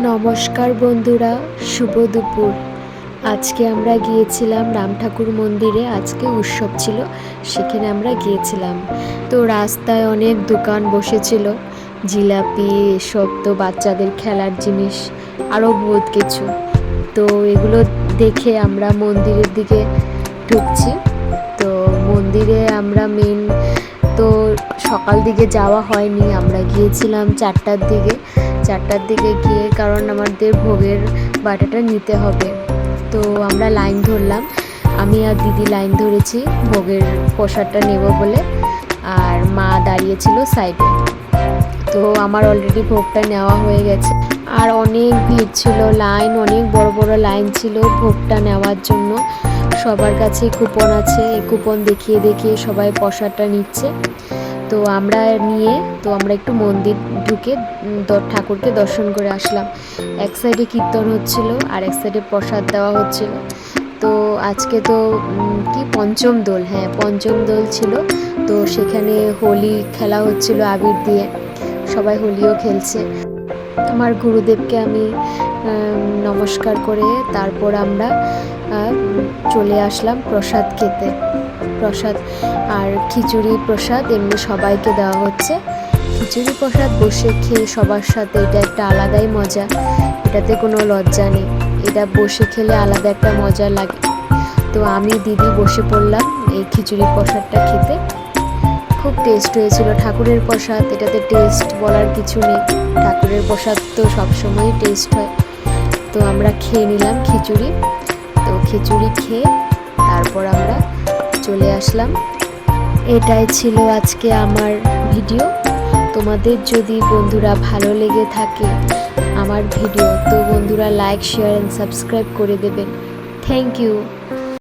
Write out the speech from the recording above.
নমস্কার বন্ধুরা, শুভ দুপুর। আজকে আমরা গিয়েছিলাম রাম ঠাকুর মন্দিরে। আজকে উৎসব ছিল, সেখানে আমরা গিয়েছিলাম। তো রাস্তায় অনেক দোকান বসেছিল, জিলাপি, এসব তো বাচ্চাদের খেলার জিনিস, আরও বহুত কিছু। তো এগুলো দেখে আমরা মন্দিরের দিকে ঢুকছি। তো মন্দিরে আমরা তো সকাল দিকে যাওয়া হয়নি, আমরা গিয়েছিলাম 4টার দিকে গিয়ে, কারণ আমাদের ভোগের বাটাটা নিতে হবে। তো আমরা লাইন ধরলাম, আমি আর দিদি লাইন ধরেছি ভোগের প্রসাদটা নেব বলে, আর মা দাঁড়িয়েছিল সাইডে। তো আমার অলরেডি ভোগটা নেওয়া হয়ে গেছে, আর অনেক ভিড় ছিল, লাইন অনেক বড় বড় লাইন ছিল ভোগটা নেওয়ার জন্য। সবার কাছে কুপন আছে, এই কুপন দেখিয়ে দেখিয়ে সবাই প্রসাদটা নিচ্ছে। তো আমরা একটু মন্দির ঢুকে ঠাকুরকে দর্শন করে আসলাম। এক সাইডে কীর্তন হচ্ছিল আর এক সাইডে প্রসাদ দেওয়া হচ্ছিল। তো আজকে তো পঞ্চম দোল ছিল। তো সেখানে হোলি খেলা হচ্ছিল আবির দিয়ে, সবাই হোলিও খেলছে। আমার গুরুদেবকে আমি নমস্কার করে তারপর আমরা চলে আসলাম প্রসাদ খেতে। প্রসাদ আর খিচুড়ি প্রসাদ এমনি সবাইকে দেওয়া হচ্ছে। খিচুড়ি প্রসাদ বসে খেয়ে সবার সাথে, এটা একটা আলাদাই মজা, এটাতে কোনো লজ্জা নেই, এটা বসে খেলে আলাদা একটা মজা লাগে। তো আমি দিদি বসে পড়লাম এই খিচুড়ি প্রসাদটা খেতে। খুব টেস্ট হয়েছিল ঠাকুরের প্রসাদ, এটাতে টেস্ট বলার কিছু নেই, ঠাকুরের প্রসাদ তো সবসময়ই টেস্ট হয়। তো আমরা খেয়ে নিলাম খিচুড়ি। তো খিচুড়ি খেয়ে তারপর আমরা চলে আসলাম। এটাই ছিল আজকে আমার ভিডিও। তোমাদের যদি বন্ধুরা ভালো লেগে থাকে আমার ভিডিও, তো বন্ধুরা লাইক, শেয়ার অ্যান্ড সাবস্ক্রাইব করে দেবেন। Thank you.